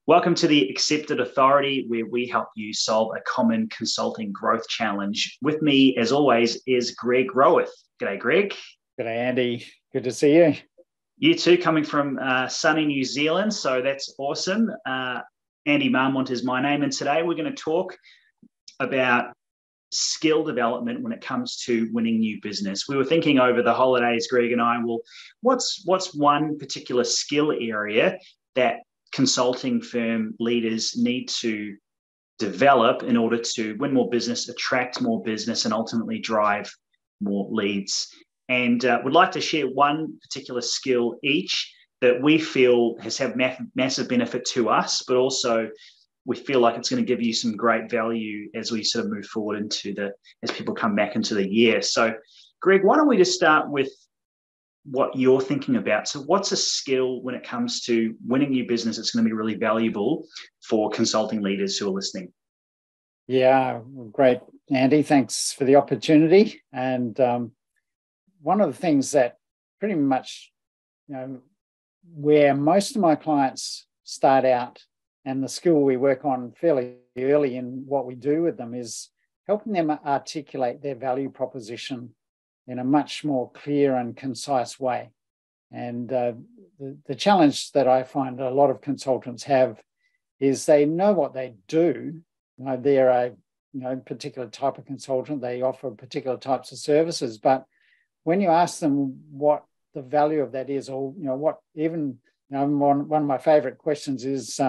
Welcome to the Accepted Authority, where we help you solve a common consulting growth challenge. With me, as always, is Greg Rowith. G'day, Greg. G'day, Andy. Good to see you. You too, coming from sunny New Zealand, so that's awesome. Andy Marmont is my name, and today we're going to talk about skill development when it comes to winning new business. We were thinking over the holidays, Greg and I, well, what's one particular skill area that consulting firm leaders need to develop in order to win more business, attract more business, and ultimately drive more leads. And would like to share one particular skill each that we feel has had massive benefit to us, but also we feel like it's going to give you some great value as we sort of move forward as people come back into the year. So, Greg, why don't we just start with what you're thinking about? So what's a skill when it comes to winning new business that's going to be really valuable for consulting leaders who are listening? Yeah, great, Andy. Thanks for the opportunity. And one of the things that pretty much, where most of my clients start out and the skill we work on fairly early in what we do with them is helping them articulate their value proposition in a much more clear and concise way. And the challenge that I find a lot of consultants have is they know what they do. They're a particular type of consultant. They offer particular types of services. But when you ask them what the value of that is, or one of my favorite questions is,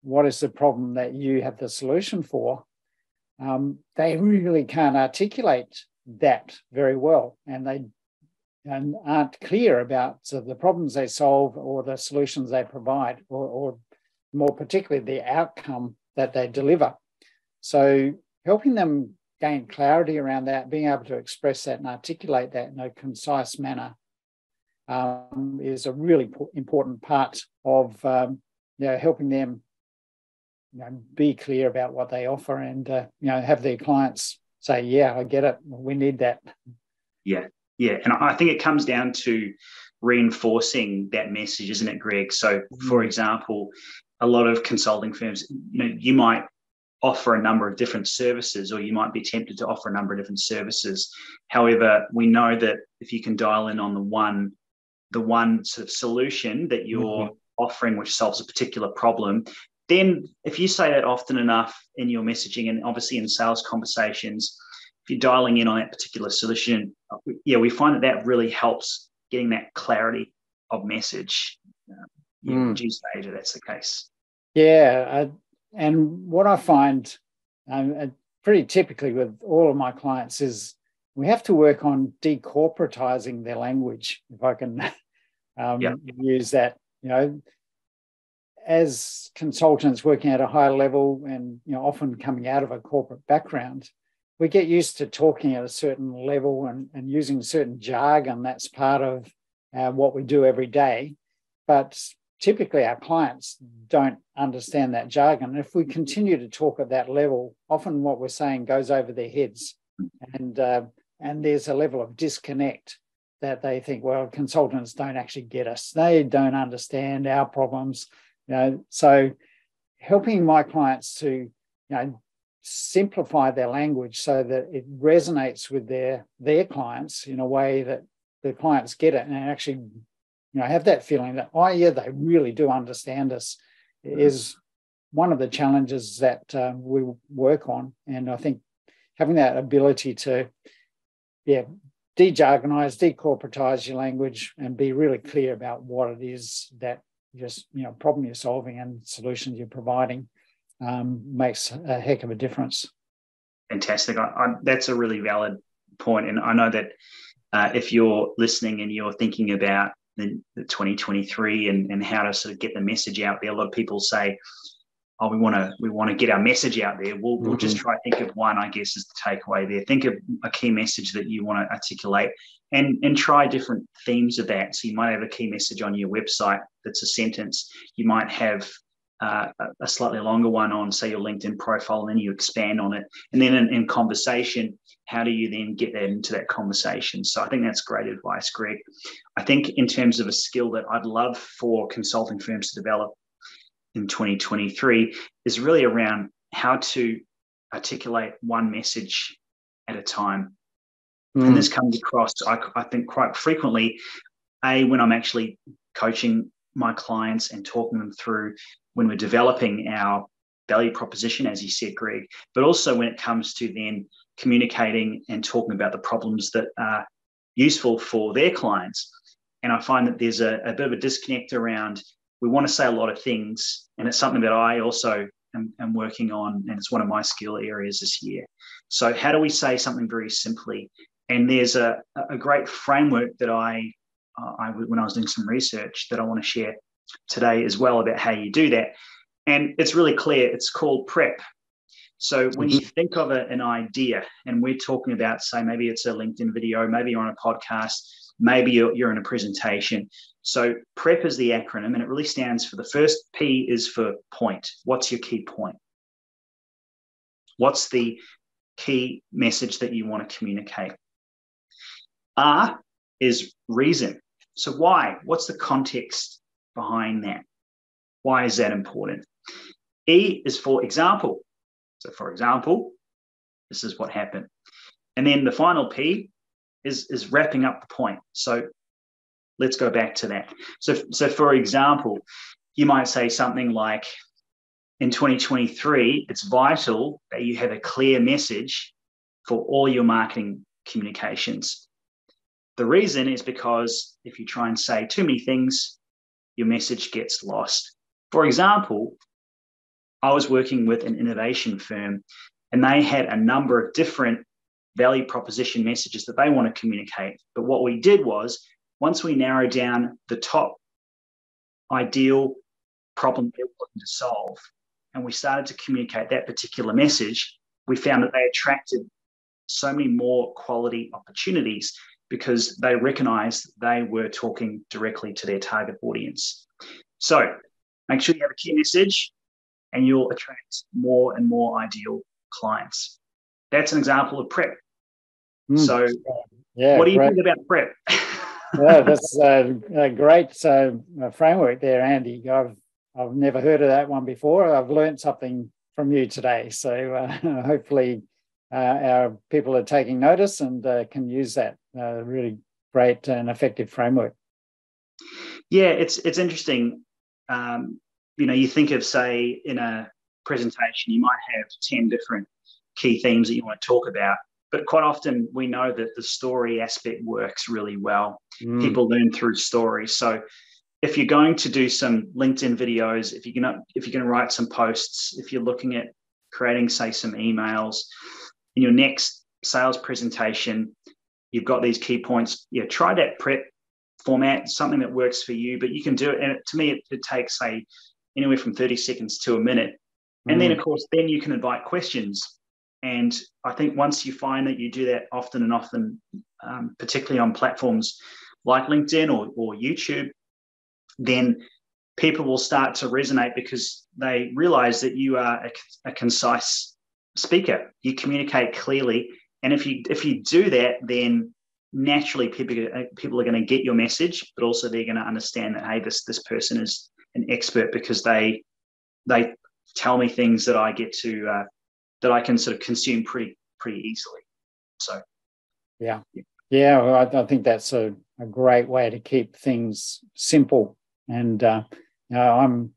what is the problem that you have the solution for? They really can't articulate that very well, and they aren't clear about the problems they solve or the solutions they provide, or more particularly the outcome that they deliver. So helping them gain clarity around that, being able to express that and articulate that in a concise manner is a really important part of helping them be clear about what they offer and have their clients say, yeah, I get it. We need that. Yeah. And I think it comes down to reinforcing that message, isn't it, Greg? So, for example, a lot of consulting firms, you might offer a number of different services, or you might be tempted to offer a number of different services. However, we know that if you can dial in on the one sort of solution that you're offering, which solves a particular problem, then if you say that often enough in your messaging and obviously in sales conversations, if you're dialing in on that particular solution, we find that really helps getting that clarity of message. Would you say that that's the case? Yeah. And what I find pretty typically with all of my clients is we have to work on decorporatizing their language, if I can use that. As consultants working at a higher level and often coming out of a corporate background, we get used to talking at a certain level and using certain jargon that's part of what we do every day. But typically our clients don't understand that jargon. And if we continue to talk at that level, often what we're saying goes over their heads. And there's a level of disconnect that they think, well, consultants don't actually get us. They don't understand our problems. So helping my clients to simplify their language so that it resonates with their clients in a way that the clients get it and actually have that feeling that, oh yeah, they really do understand us, is one of the challenges that we work on. And I think having that ability to de-jargonize, decorporatize your language and be really clear about what it is that problem you're solving and solutions you're providing makes a heck of a difference. Fantastic. That's a really valid point. And I know that if you're listening and you're thinking about the 2023 and how to sort of get the message out there, a lot of people say, oh, we want to get our message out there. We'll just try to think of one, I guess, is the takeaway there. Think of a key message that you want to articulate and try different themes of that. So you might have a key message on your website that's a sentence. You might have a slightly longer one on, say, your LinkedIn profile, and then you expand on it. And then in conversation, how do you then get that into that conversation? So I think that's great advice, Greg. I think in terms of a skill that I'd love for consulting firms to develop in 2023 is really around how to articulate one message at a time. And this comes across, I think, quite frequently, when I'm actually coaching my clients and talking them through when we're developing our value proposition, as you said, Greg, but also when it comes to then communicating and talking about the problems that are useful for their clients. And I find that there's a bit of a disconnect around, we want to say a lot of things, and it's something that I also am working on, and it's one of my skill areas this year. So how do we say something very simply? And there's a great framework that I when I was doing some research that I want to share today as well about how you do that. And it's really clear. It's called PrEP. So when you think of an idea, and we're talking about, say, maybe it's a LinkedIn video, maybe you're on a podcast, maybe you're in a presentation. So PrEP is the acronym, and it really stands for, the first P is for point. What's your key point? What's the key message that you want to communicate? R is reason. So why? What's the context behind that? Why is that important? E is for example. So for example, this is what happened. And then the final P is wrapping up the point. So let's go back to that. So for example, you might say something like, in 2023, it's vital that you have a clear message for all your marketing communications. The reason is because if you try and say too many things, your message gets lost. For example, I was working with an innovation firm, and they had a number of different value proposition messages that they want to communicate. But what we did was, once we narrowed down the top ideal problem they were looking to solve, and we started to communicate that particular message, we found that they attracted so many more quality opportunities because they recognized they were talking directly to their target audience. So make sure you have a key message, and you'll attract more and more ideal clients. That's an example of PrEP. So what do you think about PrEP? Yeah, that's a great framework there, Andy. I've never heard of that one before. I've learned something from you today. So hopefully our people are taking notice and can use that really great and effective framework. Yeah, it's interesting. You think of, say, in a presentation, you might have 10 different key themes that you want to talk about. But quite often we know that the story aspect works really well. People learn through stories. So if you're going to do some LinkedIn videos, if you're going to write some posts, if you're looking at creating, say, some emails, in your next sales presentation, you've got these key points. Yeah, try that PrEP format, something that works for you, but you can do it. And to me, it takes, say, anywhere from 30 seconds to a minute. And then, of course, then you can invite questions. And I think once you find that you do that often and often, particularly on platforms like LinkedIn or YouTube, then people will start to resonate because they realize that you are a concise speaker. You communicate clearly. And if you do that, then naturally people are going to get your message, but also they're going to understand that, hey, this person is an expert because they tell me things that I get to that I can sort of consume pretty easily. So yeah, well, I think that's a great way to keep things simple. And I'm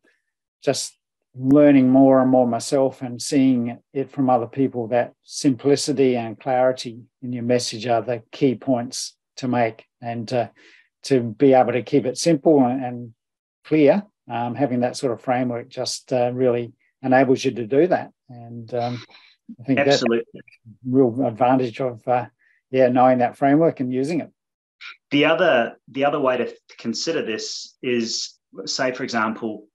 just learning more and more myself and seeing it from other people that simplicity and clarity in your message are the key points to make, and to be able to keep it simple and clear. Having that sort of framework just really enables you to do that. And I think absolutely, that's a real advantage of knowing that framework and using it. The other way to consider this is, say, for example,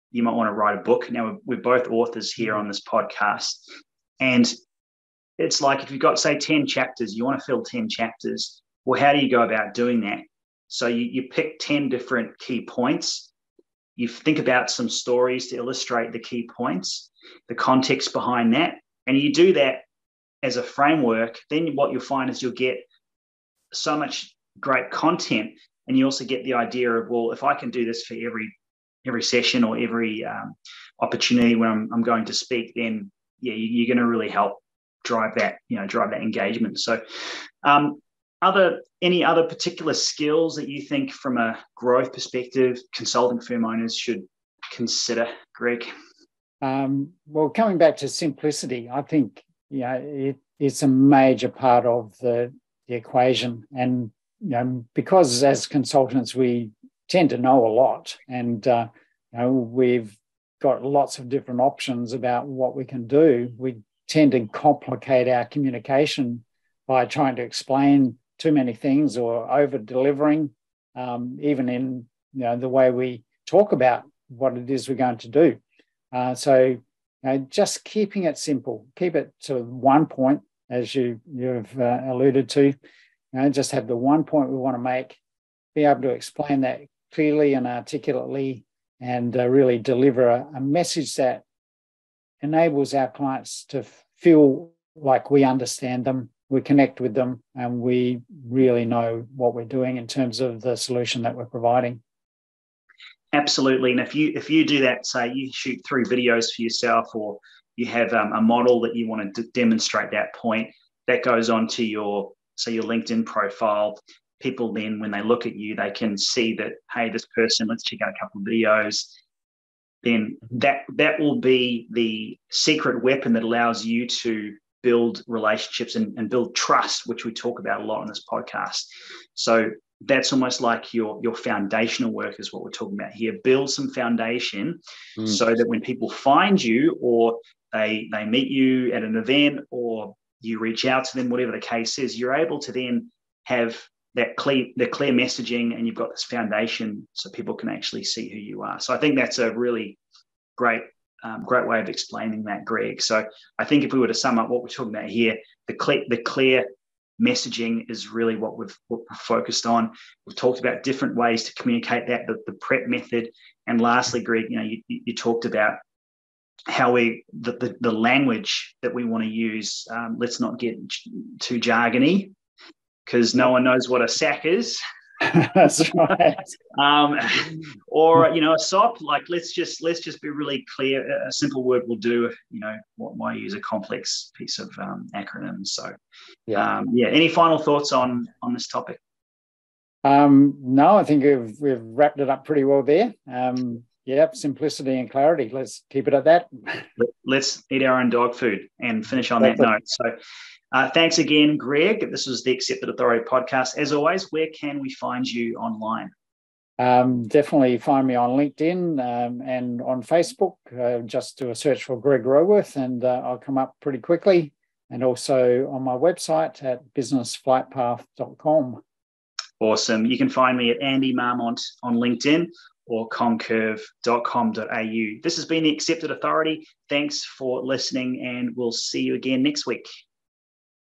you might want to write a book. Now, we're both authors here on this podcast, and it's like, if you've got, say, 10 chapters, you want to fill 10 chapters. Well, how do you go about doing that? So you pick 10 different key points. You think about some stories to illustrate the key points, the context behind that, and you do that as a framework. Then what you'll find is you'll get so much great content, and you also get the idea of, well, if I can do this for every session or every opportunity when I'm going to speak, then you're going to really help drive that engagement. So any other particular skills that you think from a growth perspective consulting firm owners should consider, Greg? Well, coming back to simplicity, I think it's a major part of the equation. And because as consultants we tend to know a lot, and we've got lots of different options about what we can do, we tend to complicate our communication by trying to explain too many things or over delivering, even in the way we talk about what it is we're going to do. So just keeping it simple, keep it to one point, as you've alluded to. Just have the one point we want to make, be able to explain that clearly and articulately, and really deliver a message that enables our clients to feel like we understand them, we connect with them, and we really know what we're doing in terms of the solution that we're providing. Absolutely. And if you do that, say you shoot 3 videos for yourself, or you have a model that you want to demonstrate that point, that goes onto your LinkedIn profile. People then, when they look at you, they can see that, hey, this person, let's check out a couple of videos. Then that will be the secret weapon that allows you to build relationships and build trust, which we talk about a lot on this podcast. So that's almost like your foundational work is what we're talking about here. Build some foundation so that when people find you, or they meet you at an event, or you reach out to them, whatever the case is, you're able to then have the clear messaging, and you've got this foundation so people can actually see who you are. So I think that's a really great way of explaining that, Greg. So I think if we were to sum up what we're talking about here, the clear messaging is really what we're focused on. We've talked about different ways to communicate that, the prep method. And lastly, Greg, you talked about how the language that we want to use. Let's not get too jargony, because no one knows what a SAC is. That's right. Or a SOP. Like let's just be really clear. A simple word will do. Why use a complex piece of acronyms? So Any final thoughts on this topic? No, I think we've wrapped it up pretty well there. Simplicity and clarity. Let's keep it at that. Let's eat our own dog food and finish on that note. So thanks again, Greg. This was the Accepted Authority podcast. As always, where can we find you online? Definitely find me on LinkedIn and on Facebook. Just do a search for Greg Roworth, and I'll come up pretty quickly. And also on my website at businessflightpath.com. Awesome. You can find me at Andy Marmont on LinkedIn, or concurve.com.au. This has been the Accepted Authority. Thanks for listening, and we'll see you again next week.